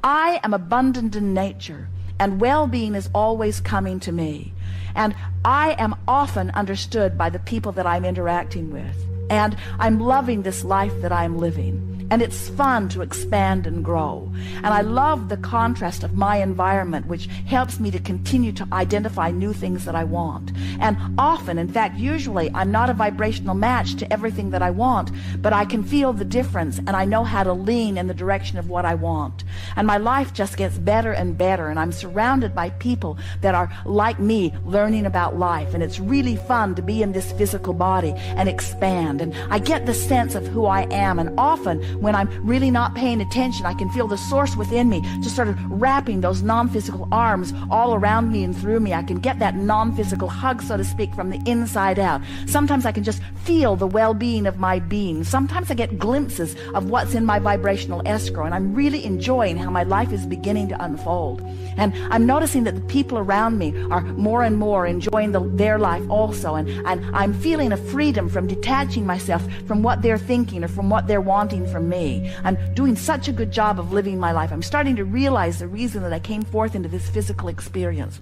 I am abundant in nature, and well-being is always coming to me. And I am often understood by the people that I'm interacting with. And I'm loving this life that I'm living. And it's fun to expand and grow. And I love the contrast of my environment, which helps me to continue to identify new things that I want. And often, in fact, usually, I'm not a vibrational match to everything that I want, but I can feel the difference, and I know how to lean in the direction of what I want. And my life just gets better and better, and I'm surrounded by people that are like me, learning about life. And it's really fun to be in this physical body and expand. And I get the sense of who I am, and often, when I'm really not paying attention, I can feel the source within me just sort of wrapping those non-physical arms all around me and through me. I can get that non-physical hug, so to speak, from the inside out. Sometimes I can just feel the well-being of my being. Sometimes I get glimpses of what's in my vibrational escrow, and I'm really enjoying how my life is beginning to unfold. And I'm noticing that the people around me are more and more enjoying their life also, and I'm feeling a freedom from detaching myself from what they're thinking or from what they're wanting from me. I'm doing such a good job of living my life. I'm starting to realize the reason that I came forth into this physical experience.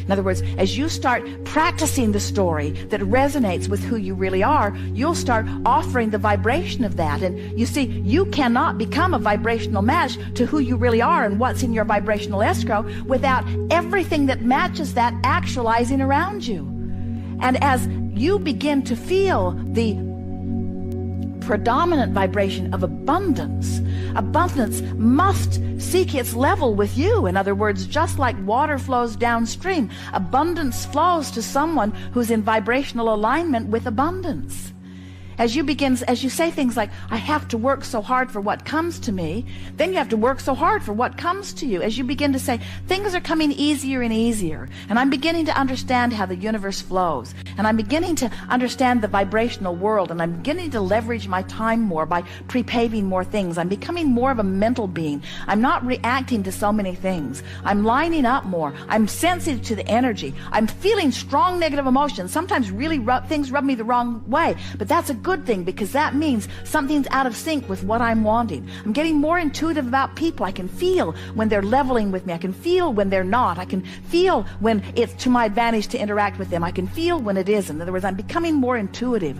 In other words, as you start practicing the story that resonates with who you really are, you'll start offering the vibration of that. And you see, you cannot become a vibrational match to who you really are and what's in your vibrational escrow without everything that matches that actualizing around you. And as you begin to feel the predominant vibration of abundance, abundance must seek its level with you. In other words, just like water flows downstream, abundance flows to someone who's in vibrational alignment with abundance. As you say things like, I have to work so hard for what comes to me, then you have to work so hard for what comes to you. As you begin to say, things are coming easier and easier, and I'm beginning to understand how the universe flows, and I'm beginning to understand the vibrational world, and I'm beginning to leverage my time more by pre-paving more things. I'm becoming more of a mental being. I'm not reacting to so many things. I'm lining up more. I'm sensitive to the energy. I'm feeling strong negative emotions. Sometimes really things rub me the wrong way, but that's a good thing, because that means something's out of sync with what I'm wanting. I'm getting more intuitive about people. I can feel when they're leveling with me. I can feel when they're not. I can feel when it's to my advantage to interact with them. I can feel when it isn't. In other words, I'm becoming more intuitive.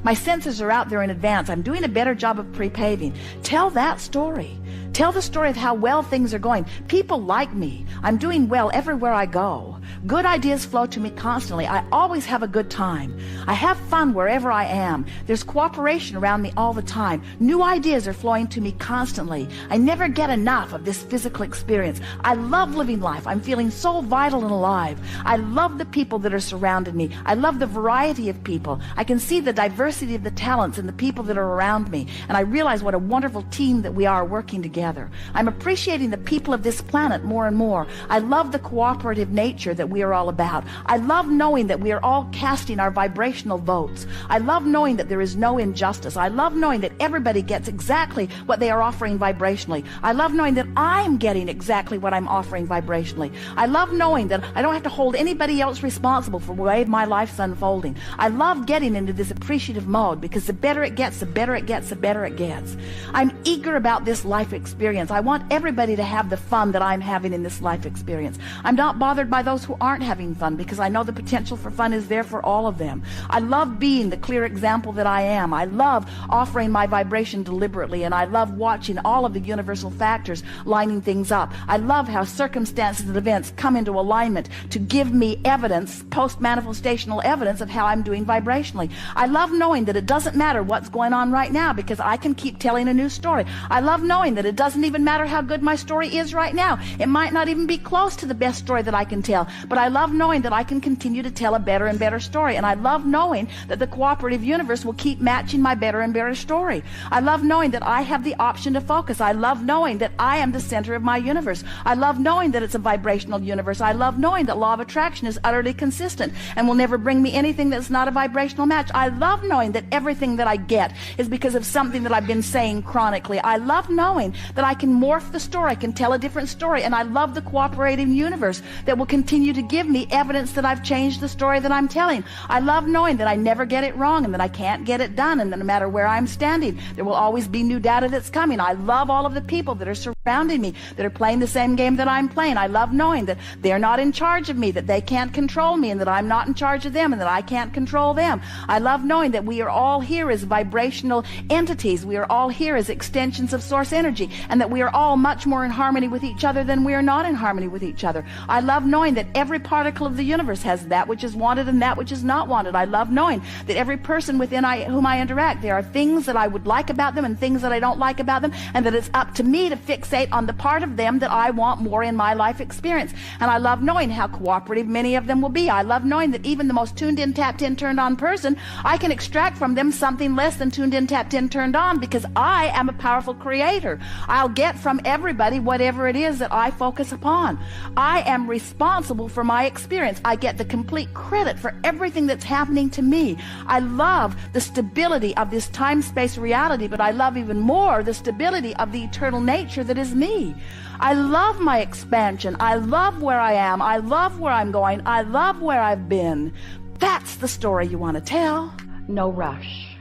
My senses are out there in advance. I'm doing a better job of pre-paving. Tell that story. Tell the story of how well things are going. People like me. I'm doing well everywhere I go. Good ideas flow to me constantly. I always have a good time. I have fun wherever I am. There's cooperation around me all the time. New ideas are flowing to me constantly. I never get enough of this physical experience. I love living life. I'm feeling so vital and alive. I love the people that are surrounding me. I love the variety of people. I can see the diversity of the talents and the people that are around me. And I realize what a wonderful team that we are working together. I'm appreciating the people of this planet more and more. I love the cooperative nature that we are all about. I love knowing that we are all casting our vibrational votes. I love knowing that there is no injustice. I love knowing that everybody gets exactly what they are offering vibrationally. I love knowing that I'm getting exactly what I'm offering vibrationally. I love knowing that I don't have to hold anybody else responsible for the way my life's unfolding. I love getting into this appreciative mode, because the better it gets, the better it gets, the better it gets. I'm eager about this life experience. I want everybody to have the fun that I'm having in this life experience. I'm not bothered by those who aren't having fun, because I know the potential for fun is there for all of them. I love being the clear example that I am. I love offering my vibration deliberately, and I love watching all of the universal factors lining things up. I love how circumstances and events come into alignment to give me evidence, post-manifestational evidence of how I'm doing vibrationally. I love knowing that it doesn't matter what's going on right now, because I can keep telling a new story. I love knowing that it doesn't even matter how good my story is right now. It might not even be close to the best story that I can tell, but I love knowing that I can continue to tell a better and better story. And I love knowing that the cooperative universe will keep matching my better and better story. I love knowing that I have the option to focus. I love knowing that I am the center of my universe. I love knowing that it's a vibrational universe. I love knowing that law of attraction is utterly consistent and will never bring me anything that's not a vibrational match. I love knowing that everything that I get is because of something that I've been saying chronically. I love knowing that I can morph the story. I can tell a different story. And I love the cooperating universe that will continue to give me evidence that I've changed the story that I'm telling. I love knowing that I never get it wrong and that I can't get it done, and that no matter where I'm standing, there will always be new data that's coming. I love all of the people that are surrounding me that are playing the same game that I'm playing. I love knowing that they're not in charge of me, that they can't control me, and that I'm not in charge of them, and that I can't control them. I love knowing that we are all here as vibrational entities. We are all here as extensions of source energy, and that we are all much more in harmony with each other than we are not in harmony with each other. I love knowing that every particle of the universe has that which is wanted and that which is not wanted. I love knowing that every person within whom I interact, there are things that I would like about them and things that I don't like about them, and that it's up to me to fixate on the part of them that I want more in my life experience. And I love knowing how cooperative many of them will be. I love knowing that even the most tuned in, tapped in, turned on person, I can extract from them something less than tuned in, tapped in, turned on, because I am a powerful creator. I'll get from everybody whatever it is that I focus upon. I am responsible for my experience. I get the complete credit for everything that's happening to me. I love the stability of this time-space reality, but I love even more the stability of the eternal nature that is me. I love my expansion. I love where I am. I love where I'm going. I love where I've been. That's the story you want to tell. No rush.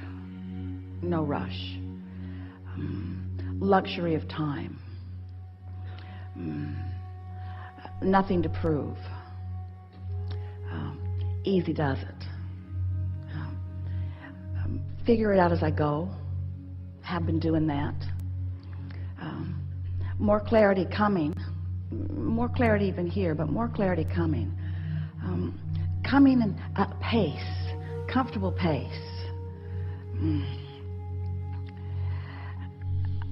No rush. Luxury of time. Nothing to prove. Easy does it. Figure it out as I go. Have been doing that. More clarity coming. More clarity even here, but more clarity coming. Coming in a pace, comfortable pace.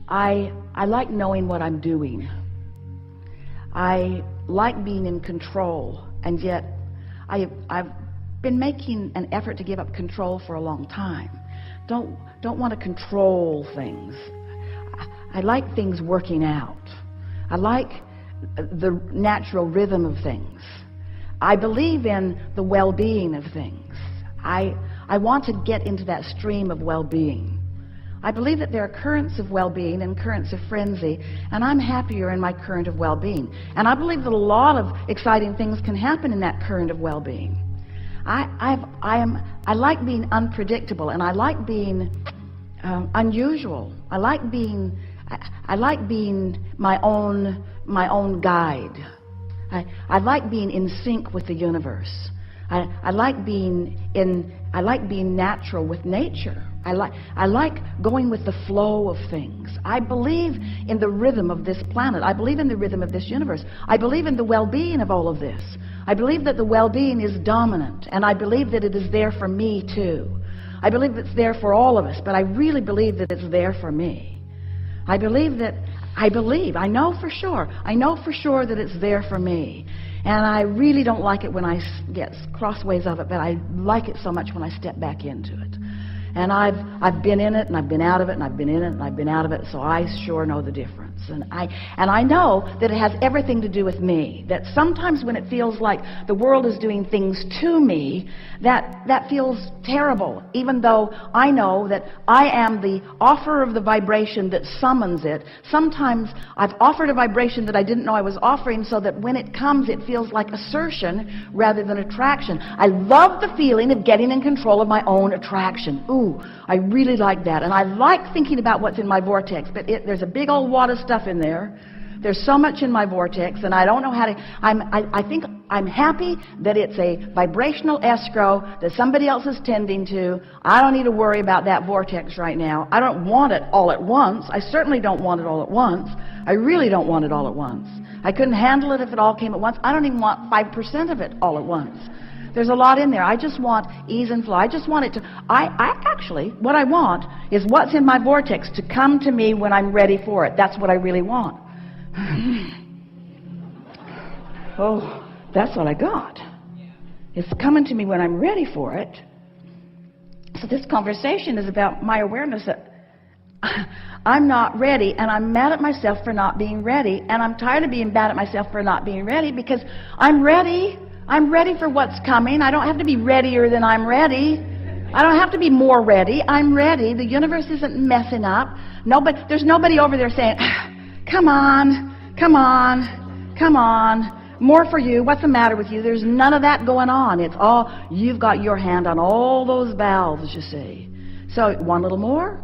I like knowing what I'm doing. I like being in control, and yet I've been making an effort to give up control for a long time. Don't want to control things. I like things working out. I like the natural rhythm of things. I believe in the well-being of things. I want to get into that stream of well-being. I believe that there are currents of well-being and currents of frenzy, and I'm happier in my current of well-being. And I believe that a lot of exciting things can happen in that current of well-being. I like being unpredictable, and I like being unusual. I like being my own guide. I like being in sync with the universe. I like being natural with nature. I like going with the flow of things. I believe in the rhythm of this planet. I believe in the rhythm of this universe. I believe in the well-being of all of this. I believe that the well-being is dominant, and I believe that it is there for me too. I believe it's there for all of us, but I really believe that it's there for me. I know for sure that it's there for me. And I really don't like it when I get crossways of it, but I like it so much when I step back into it. And I've been in it, and I've been out of it, and I've been in it, and I've been out of it, so I sure know the difference. And I know that it has everything to do with me. That sometimes when it feels like the world is doing things to me, that feels terrible, even though I know that I am the offer of the vibration that summons it. Sometimes I've offered a vibration that I didn't know I was offering, so that when it comes, it feels like assertion rather than attraction. I love the feeling of getting in control of my own attraction. Ooh, I really like that. And I like thinking about what's in my vortex, but there's a big old wad of stuff in there. There's so much in my vortex, and I don't know how to. I think I'm happy that it's a vibrational escrow that somebody else is tending to. I don't need to worry about that vortex right now. I don't want it all at once. I certainly don't want it all at once. I really don't want it all at once. I couldn't handle it if it all came at once. I don't even want 5% of it all at once. There's a lot in there. I just want ease and flow. I just want it to, actually, what I want is what's in my vortex to come to me when I'm ready for it. That's what I really want. Oh, that's what I got. It's coming to me when I'm ready for it. So this conversation is about my awareness that I'm not ready, and I'm mad at myself for not being ready, and I'm tired of being mad at myself for not being ready, because I'm ready. I'm ready for what's coming. I don't have to be readier than I'm ready. I don't have to be more ready. I'm ready. The universe isn't messing up. There's nobody over there saying, come on, come on, come on. More for you. What's the matter with you? There's none of that going on. It's all, you've got your hand on all those valves, you see. So, one little more.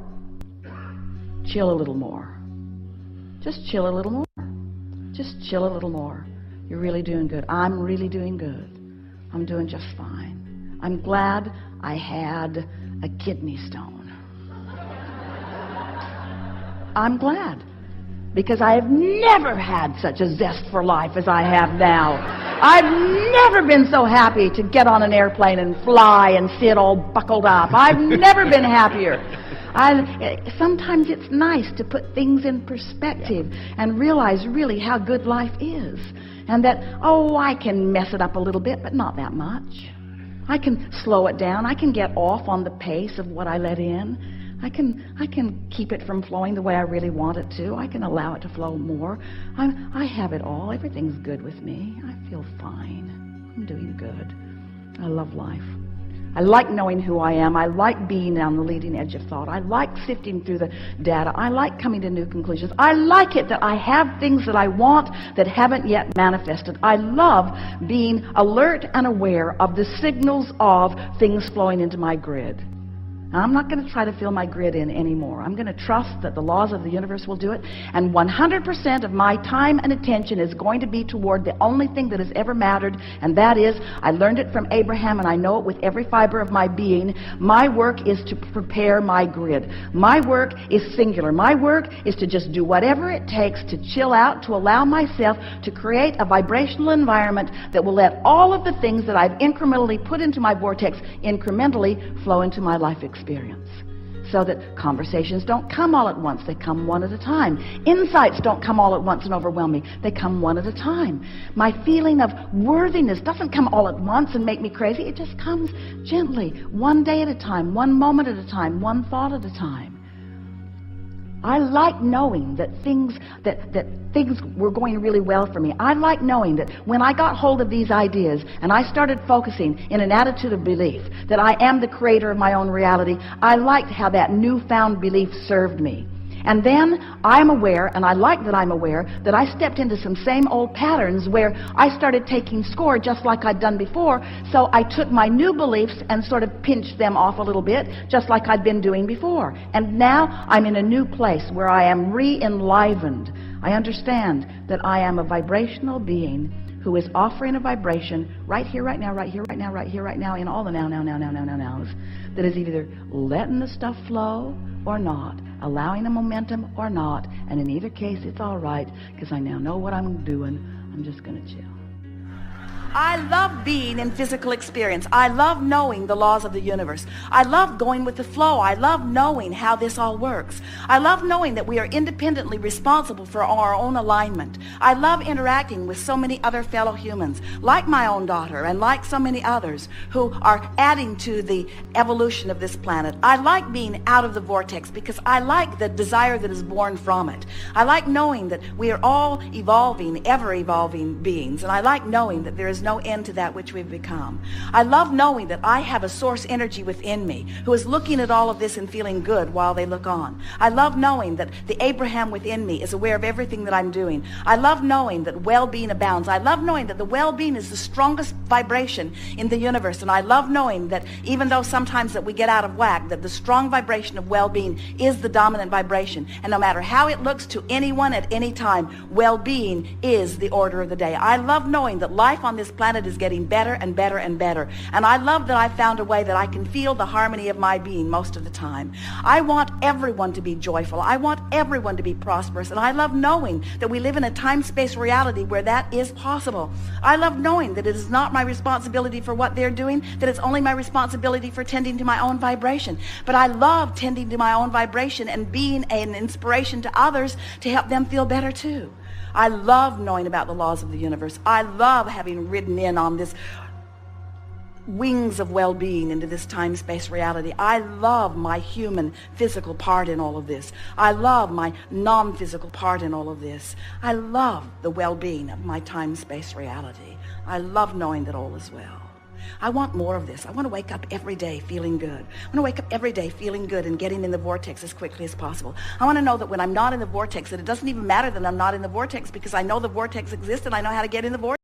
Chill a little more. Just chill a little more. Just chill a little more. You're really doing good. I'm really doing good. I'm doing just fine. I'm glad I had a kidney stone. I'm glad. Because I have never had such a zest for life as I have now. I've never been so happy to get on an airplane and fly and sit all buckled up. I've never been happier. Sometimes it's nice to put things in perspective and realize really how good life is. And that, oh, I can mess it up a little bit, but not that much. I can slow it down. I can get off on the pace of what I let in. I can keep it from flowing the way I really want it to. I can allow it to flow more. I have it all. Everything's good with me. I feel fine. I'm doing good. I love life. I like knowing who I am. I like being on the leading edge of thought. I like sifting through the data. I like coming to new conclusions. I like it that I have things that I want that haven't yet manifested. I love being alert and aware of the signals of things flowing into my grid. Now, I'm not going to try to fill my grid in anymore. I'm going to trust that the laws of the universe will do it. And 100% of my time and attention is going to be toward the only thing that has ever mattered, and that is, I learned it from Abraham, and I know it with every fiber of my being. My work is to prepare my grid. My work is singular. My work is to just do whatever it takes to chill out, to allow myself to create a vibrational environment that will let all of the things that I've incrementally put into my vortex incrementally flow into my life experience. So that conversations don't come all at once. They come one at a time. Insights don't come all at once and overwhelm me. They come one at a time. My feeling of worthiness doesn't come all at once and make me crazy. It just comes gently, one day at a time, one moment at a time, one thought at a time. I like knowing that things were going really well for me. I like knowing that when I got hold of these ideas and I started focusing in an attitude of belief that I am the creator of my own reality, I liked how that newfound belief served me. And then I'm aware, and I like that I'm aware, that I stepped into some same old patterns where I started taking score just like I'd done before. So I took my new beliefs and sort of pinched them off a little bit, just like I'd been doing before. And now I'm in a new place where I am re-enlivened. I understand that I am a vibrational being who is offering a vibration right here, right now, right here, right now, right here, right now, in all the nows, that is either letting the stuff flow or not, allowing a momentum or not, and in either case it's all right, because I now know what I'm doing. I'm just going to chill. I love being in physical experience. I love knowing the laws of the universe. I love going with the flow. I love knowing how this all works. I love knowing that we are independently responsible for our own alignment. I love interacting with so many other fellow humans, like my own daughter and like so many others who are adding to the evolution of this planet. I like being out of the vortex because I like the desire that is born from it. I like knowing that we are all evolving, ever-evolving beings, and I like knowing that there is no end to that which we've become. I love knowing that I have a source energy within me who is looking at all of this and feeling good while they look on. I love knowing that the Abraham within me is aware of everything that I'm doing. I love knowing that well-being abounds. I love knowing that the well-being is the strongest vibration in the universe. And I love knowing that even though sometimes that we get out of whack, that the strong vibration of well-being is the dominant vibration. And no matter how it looks to anyone at any time, well-being is the order of the day. I love knowing that life on this planet is getting better and better and better. And I love that I found a way that I can feel the harmony of my being most of the time. I want everyone to be joyful. I want everyone to be prosperous. And I love knowing that we live in a time-space reality where that is possible. I love knowing that it is not my responsibility for what they're doing, that it's only my responsibility for tending to my own vibration. But I love tending to my own vibration and being an inspiration to others to help them feel better too. I love knowing about the laws of the universe. I love having ridden in on this wings of well-being into this time-space reality. I love my human physical part in all of this. I love my non-physical part in all of this. I love the well-being of my time-space reality. I love knowing that all is well. I want more of this. I want to wake up every day feeling good. I want to wake up every day feeling good and getting in the vortex as quickly as possible. I want to know that when I'm not in the vortex, that it doesn't even matter that I'm not in the vortex, because I know the vortex exists and I know how to get in the vortex.